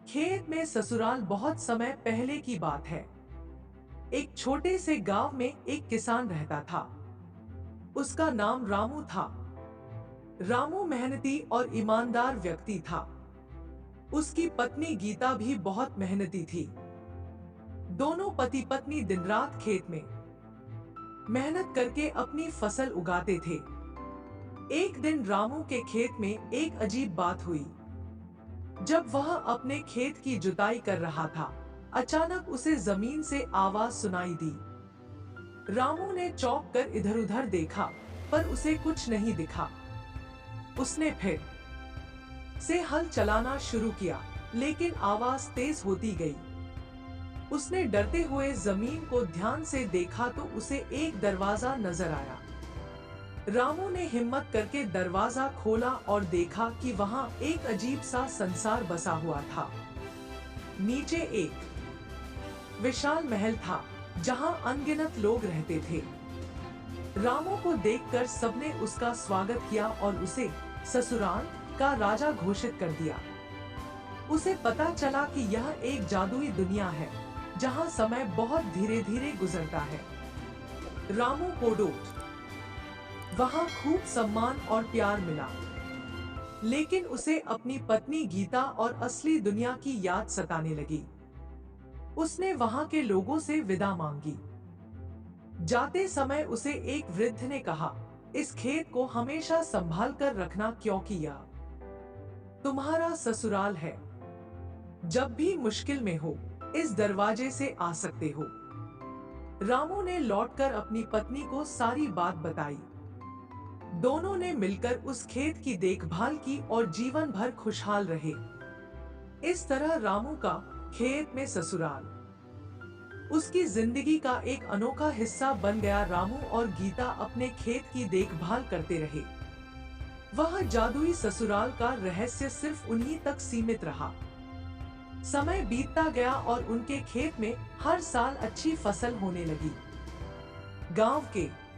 खेत में ससुराल बहुत समय पहले की बात है। एक छोटे से गांव में एक किसान रहता था। उसका नाम रामू था। रामू मेहनती और ईमानदार व्यक्ति था। उसकी पत्नी गीता भी बहुत मेहनती थी। दोनों पति पत्नी दिन रात खेत में मेहनत करके अपनी फसल उगाते थे। एक दिन रामू के खेत में एक अजीब बात हुई। जब वह अपने खेत की जुताई कर रहा था, अचानक उसे जमीन से आवाज सुनाई दी। रामू ने चौंक कर इधर-उधर देखा, पर उसे कुछ नहीं दिखा। उसने फिर से हल चलाना शुरू किया, लेकिन आवाज तेज होती गई। उसने डरते हुए जमीन को ध्यान से देखा तो उसे एक दरवाजा नजर आया। रामू ने हिम्मत करके दरवाजा खोला और देखा कि वहां एक अजीब सा संसार बसा हुआ था। नीचे एक विशाल महल था, जहां अनगिनत लोग रहते थे। रामू को देखकर सबने उसका स्वागत किया और उसे ससुराल का राजा घोषित कर दिया। उसे पता चला कि यह एक जादुई दुनिया है, जहां समय बहुत धीरे-धीरे गुजरता है। रामू को वहां खूब सम्मान और प्यार मिला, लेकिन उसे अपनी पत्नी गीता और असली दुनिया की याद सताने लगी। उसने वहां के लोगों से विदा मांगी। जाते समय उसे एक वृद्ध ने कहा, इस खेत को हमेशा संभाल कर रखना, क्योंकि यह तुम्हारा ससुराल है। जब भी मुश्किल में हो, इस दरवाजे से आ सकते हो। रामू ने लौटकर अपनी पत्नी को सारी बात बताई। दोनों ने मिलकर उस खेत की देखभाल की और जीवन भर खुशहाल रहे। इस तरह रामू का खेत में ससुराल उसकी जिंदगी का एक अनोखा हिस्सा बन गया। रामू और गीता अपने खेत की देखभाल करते रहे। वह जादुई ससुराल का रहस्य सिर्फ उन्हीं तक सीमित रहा। समय बीतता गया और उनके खेत में हर साल अच्छी फसल होने लगी। गांव के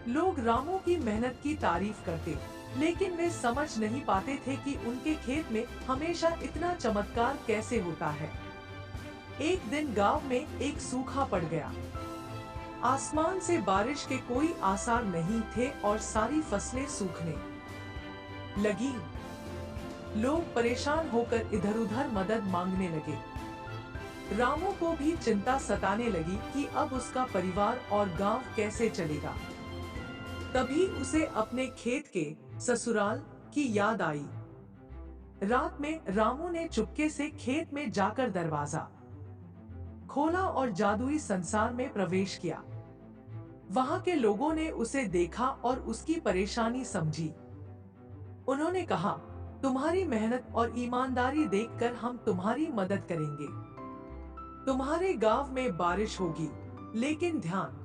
लोग रामू की मेहनत की तारीफ करते, लेकिन वे समझ नहीं पाते थे कि उनके खेत में हमेशा इतना चमत्कार कैसे होता है। एक दिन गांव में एक सूखा पड़ गया। आसमान से बारिश के कोई आसार नहीं थे और सारी फसलें सूखने लगी। लोग परेशान होकर इधर-उधर मदद मांगने लगे। रामू को भी चिंता सताने लगी कि अब उसका परिवार और गांव कैसे चलेगा। तभी उसे अपने खेत के ससुराल की याद आई। रात में रामू ने चुपके से खेत में जाकर दरवाजा खोला और जादुई संसार में प्रवेश किया। वहां के लोगों ने उसे देखा और उसकी परेशानी समझी। उन्होंने कहा, तुम्हारी मेहनत और ईमानदारी देखकर हम तुम्हारी मदद करेंगे। तुम्हारे गांव में बारिश होगी, लेकिन ध्यान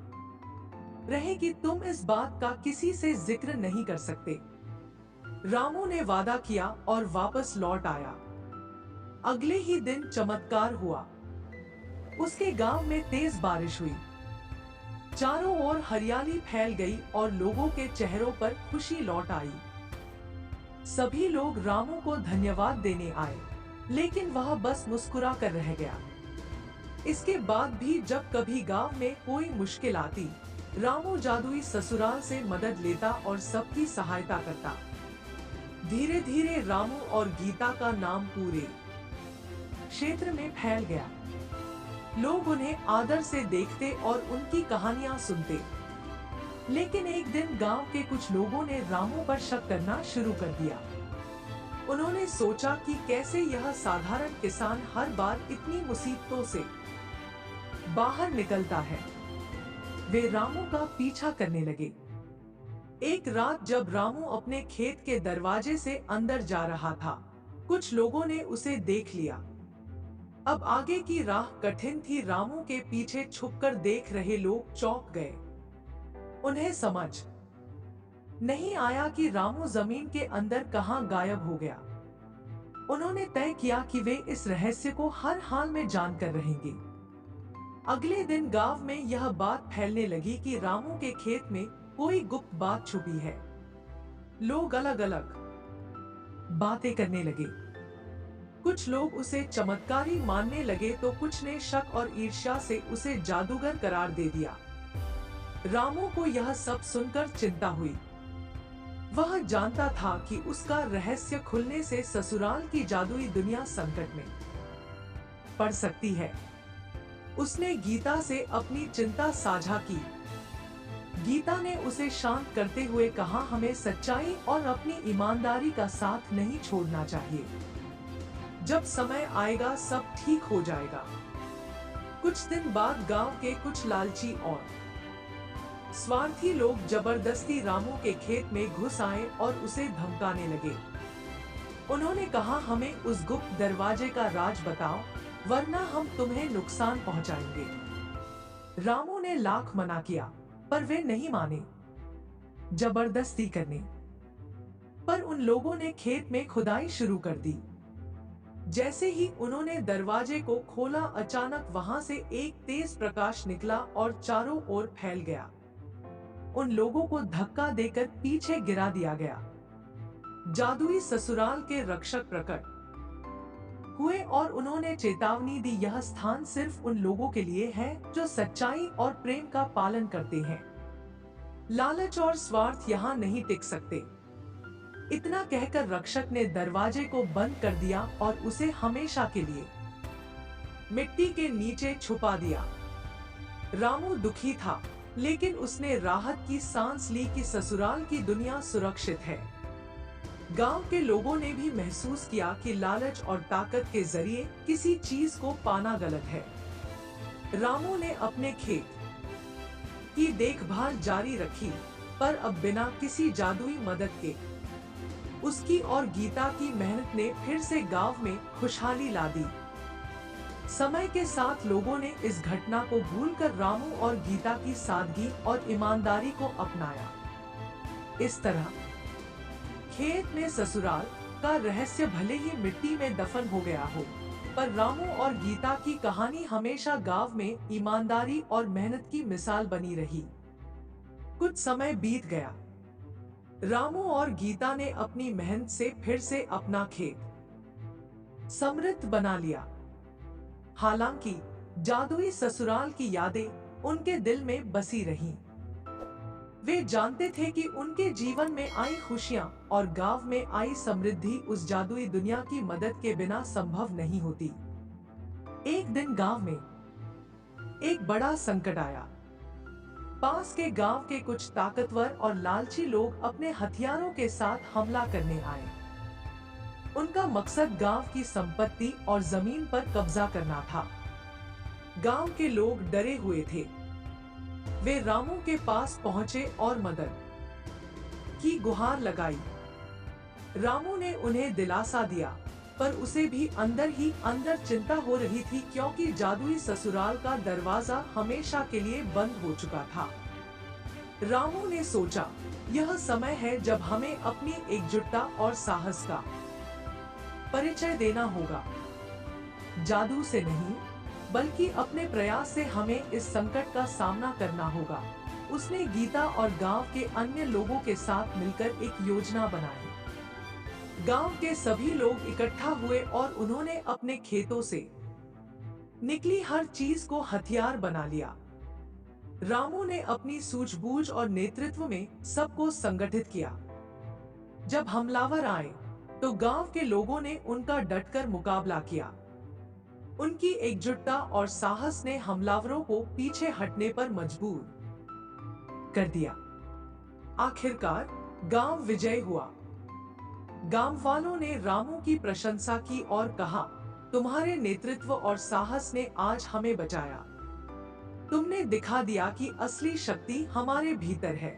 रहे कि तुम इस बात का किसी से जिक्र नहीं कर सकते। रामू ने वादा किया और वापस लौट आया। अगले ही दिन चमत्कार हुआ। उसके गांव में तेज बारिश हुई। चारों ओर हरियाली फैल गई और लोगों के चेहरों पर खुशी लौट आई। सभी लोग रामू को धन्यवाद देने आए, लेकिन वह बस मुस्कुरा कर रह गया। इसके बाद भी जब कभी गांव में कोई मुश्किल आती, रामू जादुई ससुराल से मदद लेता और सबकी सहायता करता। धीरे धीरे रामू और गीता का नाम पूरे क्षेत्र में फैल गया। लोग उन्हें आदर से देखते और उनकी कहानियां सुनते। लेकिन एक दिन गांव के कुछ लोगों ने रामू पर शक करना शुरू कर दिया। उन्होंने सोचा कि कैसे यह साधारण किसान हर बार इतनी मुसीबतों से बाहर निकलता है। वे रामू का पीछा करने लगे। एक रात जब रामू अपने खेत के दरवाजे से अंदर जा रहा था, कुछ लोगों ने उसे देख लिया। अब आगे की राह कठिन थी। रामू के पीछे छुपकर देख रहे लोग चौंक गए। उन्हें समझ नहीं आया कि रामू जमीन के अंदर कहां गायब हो गया। उन्होंने तय किया कि वे इस रहस्य को हर हाल में जानकर रहेंगे। अगले दिन गांव में यह बात फैलने लगी कि रामू के खेत में कोई गुप्त बात छुपी है। लोग अलग अलग बातें करने लगे। कुछ लोग उसे चमत्कारी मानने लगे तो कुछ ने शक और ईर्ष्या से उसे जादूगर करार दे दिया। रामू को यह सब सुनकर चिंता हुई। वह जानता था कि उसका रहस्य खुलने से ससुराल की जादुई दुनिया संकट में पड़ सकती है। उसने गीता से अपनी चिंता साझा की। गीता ने उसे शांत करते हुए कहा, हमें सच्चाई और अपनी ईमानदारी का साथ नहीं छोड़ना चाहिए। जब समय आएगा सब ठीक हो जाएगा। कुछ दिन बाद गांव के कुछ लालची और स्वार्थी लोग जबरदस्ती रामू के खेत में घुस आए और उसे धमकाने लगे। उन्होंने कहा, हमें उस गुप्त दरवाजे का राज बताओ, वरना हम तुम्हें नुकसान पहुंचाएंगे। रामू ने लाख मना किया, पर वे नहीं माने। जबरदस्ती करने पर उन लोगों ने खेत में खुदाई शुरू कर दी। जैसे ही उन्होंने दरवाजे को खोला, अचानक वहां से एक तेज प्रकाश निकला और चारों ओर फैल गया। उन लोगों को धक्का देकर पीछे गिरा दिया गया। जादुई ससुराल के रक्षक प्रकट हुए और उन्होंने चेतावनी दी, यह स्थान सिर्फ उन लोगों के लिए है जो सच्चाई और प्रेम का पालन करते हैं। लालच और स्वार्थ यहाँ नहीं टिक सकते। इतना कहकर रक्षक ने दरवाजे को बंद कर दिया और उसे हमेशा के लिए मिट्टी के नीचे छुपा दिया। रामू दुखी था, लेकिन उसने राहत की सांस ली कि ससुराल की दुनिया सुरक्षित है। गांव के लोगों ने भी महसूस किया कि लालच और ताकत के जरिए किसी चीज को पाना गलत है। रामू ने अपने खेत की देखभाल जारी रखी, पर अब बिना किसी जादुई मदद के। उसकी और गीता की मेहनत ने फिर से गांव में खुशहाली ला दी। समय के साथ लोगों ने इस घटना को भूलकर रामू और गीता की सादगी और ईमानदारी को अपनाया। इस तरह खेत में ससुराल का रहस्य भले ही मिट्टी में दफन हो गया हो, पर रामू और गीता की कहानी हमेशा गांव में ईमानदारी और मेहनत की मिसाल बनी रही। कुछ समय बीत गया। रामू और गीता ने अपनी मेहनत से फिर से अपना खेत समृद्ध बना लिया। हालांकि जादुई ससुराल की यादें उनके दिल में बसी रहीं। वे जानते थे कि उनके जीवन में आई खुशियां और गांव में आई समृद्धि उस जादुई दुनिया की मदद के बिना संभव नहीं होती। एक दिन गांव में एक बड़ा संकट आया। पास के गांव के कुछ ताकतवर और लालची लोग अपने हथियारों के साथ हमला करने आए। उनका मकसद गांव की संपत्ति और जमीन पर कब्जा करना था। गांव के लोग डरे हुए थे। वे रामू के पास पहुंचे और मदद की गुहार लगाई। रामू ने उन्हें दिलासा दिया, पर उसे भी अंदर ही अंदर चिंता हो रही थी, क्योंकि जादुई ससुराल का दरवाजा हमेशा के लिए बंद हो चुका था। रामू ने सोचा, यह समय है जब हमें अपनी एकजुटता और साहस का परिचय देना होगा। जादू से नहीं, बल्कि अपने प्रयास से हमें इस संकट का सामना करना होगा। उसने गीता और गांव के अन्य लोगों के साथ मिलकर एक योजना बनाई। गांव के सभी लोग इकट्ठा हुए और उन्होंने अपने खेतों से निकली हर चीज को हथियार बना लिया। रामू ने अपनी सूझबूझ और नेतृत्व में सबको संगठित किया। जब हमलावर आए, तो गांव के लोगों ने उनका डटकर मुकाबला किया। उनकी एकजुटता और साहस ने हमलावरों को पीछे हटने पर मजबूर कर दिया। आखिरकार गांव विजय हुआ। गांव वालों ने रामू की प्रशंसा की और कहा, तुम्हारे नेतृत्व और साहस ने आज हमें बचाया। तुमने दिखा दिया कि असली शक्ति हमारे भीतर है।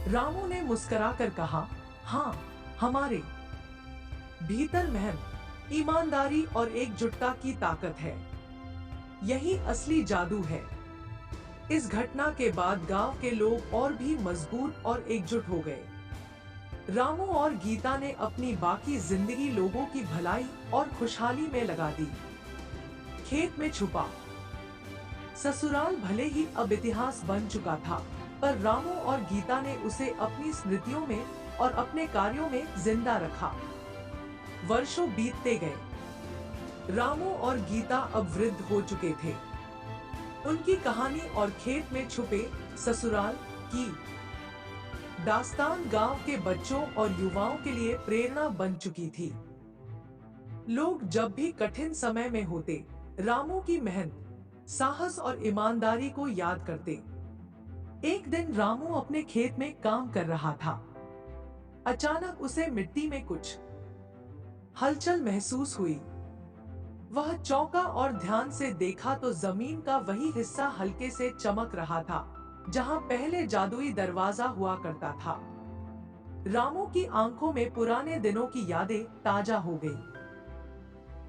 रामू ने मुस्कुराकर कहा, हाँ, हमारे भीतर मेहनत, ईमानदारी और एकजुटता की ताकत है। यही असली जादू है। इस घटना के बाद गांव के लोग और भी मजबूत और एकजुट हो गए। रामू और गीता ने अपनी बाकी जिंदगी लोगों की भलाई और खुशहाली में लगा दी। खेत में छुपा ससुराल भले ही अब इतिहास बन चुका था, पर रामू और गीता ने उसे अपनी स्मृतियों में और अपने कार्यों में जिंदा रखा। वर्षों बीतते गए। रामू और गीता अब वृद्ध हो चुके थे। उनकी कहानी और खेत में छुपे ससुराल की दास्तान गांव के बच्चों और युवाओं के लिए प्रेरणा बन चुकी थी। लोग जब भी कठिन समय में होते, रामू की मेहनत, साहस और ईमानदारी को याद करते। एक दिन रामू अपने खेत में काम कर रहा था। अचानक उसे मिट्टी में कुछ हलचल महसूस हुई। वह चौंका और ध्यान से देखा तो जमीन का वही हिस्सा हल्के से चमक रहा था, जहां पहले जादुई दरवाजा हुआ करता था। रामू की आंखों में पुराने दिनों की यादें ताजा हो गईं।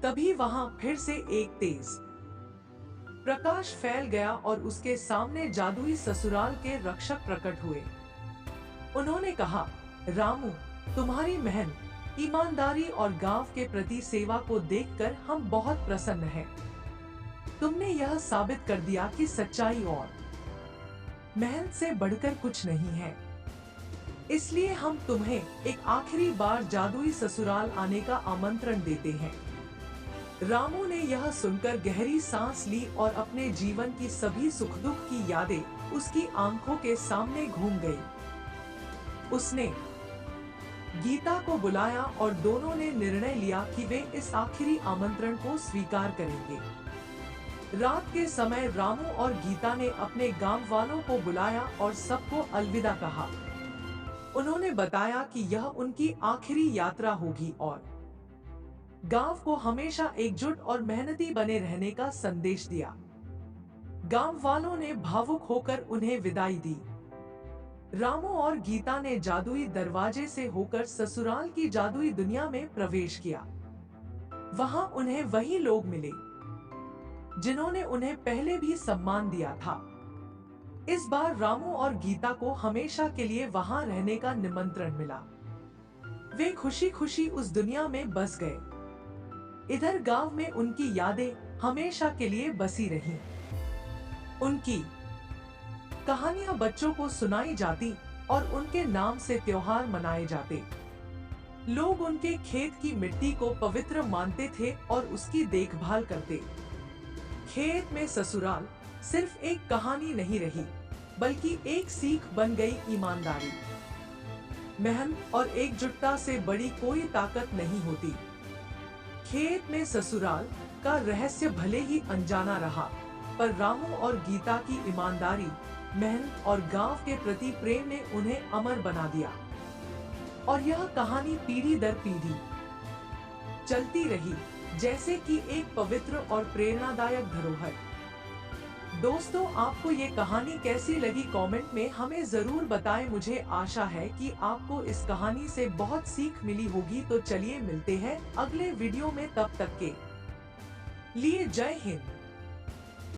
तभी वहां फिर से एक तेज प्रकाश फैल गया और उसके सामने जादुई ससुराल के रक्षक प्रकट हुए। उन्होंने कहा, रामू, तुम्हारी मेहनत, ईमानदारी और गांव के प्रति सेवा को देखकर हम बहुत प्रसन्न हैं। तुमने यह साबित कर दिया कि सच्चाई और मेहनत से बढ़कर कुछ नहीं है। इसलिए हम तुम्हें एक आखिरी बार जादुई ससुराल आने का आमंत्रण देते हैं। रामू ने यह सुनकर गहरी सांस ली और अपने जीवन की सभी सुख दुख की यादें उसकी आंखों के सामने घूम गई। उसने गीता को बुलाया और दोनों ने निर्णय लिया कि वे इस आखिरी आमंत्रण को स्वीकार करेंगे। रात के समय रामू और गीता ने अपने गांव वालों को बुलाया और सबको अलविदा कहा। उन्होंने बताया कि यह उनकी आखिरी यात्रा होगी और गांव को हमेशा एकजुट और मेहनती बने रहने का संदेश दिया। गांव वालों ने भावुक होकर उन्हें विदाई दी। रामू और गीता ने जादुई दरवाजे से होकर ससुराल की जादुई दुनिया में प्रवेश किया। वहां उन्हें वही लोग मिले जिन्होंने उन्हें पहले भी सम्मान दिया था। इस बार रामू और गीता को हमेशा के लिए वहां रहने का निमंत्रण मिला। वे खुशी खुशी उस दुनिया में बस गए। इधर गांव में उनकी यादें हमेशा के लिए बसी रहीं। उनकी कहानियां बच्चों को सुनाई जाती और उनके नाम से त्योहार मनाए जाते। लोग उनके खेत की मिट्टी को पवित्र मानते थे और उसकी देखभाल करते। खेत में ससुराल सिर्फ एक कहानी नहीं रही, बल्कि एक सीख बन गई। ईमानदारी, मेहनत और एकजुटता से बड़ी कोई ताकत नहीं होती। खेत में ससुराल का रहस्य भले ही अनजाना रहा, पर रामू और गीता की ईमानदारी, मेहनत और गांव के प्रति प्रेम ने उन्हें अमर बना दिया। और यह कहानी पीढ़ी दर पीढ़ी चलती रही, जैसे कि एक पवित्र और प्रेरणादायक धरोहर। दोस्तों, आपको ये कहानी कैसी लगी कमेंट में हमें जरूर बताएं। मुझे आशा है कि आपको इस कहानी से बहुत सीख मिली होगी। तो चलिए मिलते हैं अगले वीडियो में, तब तक के लिए जय हिंद।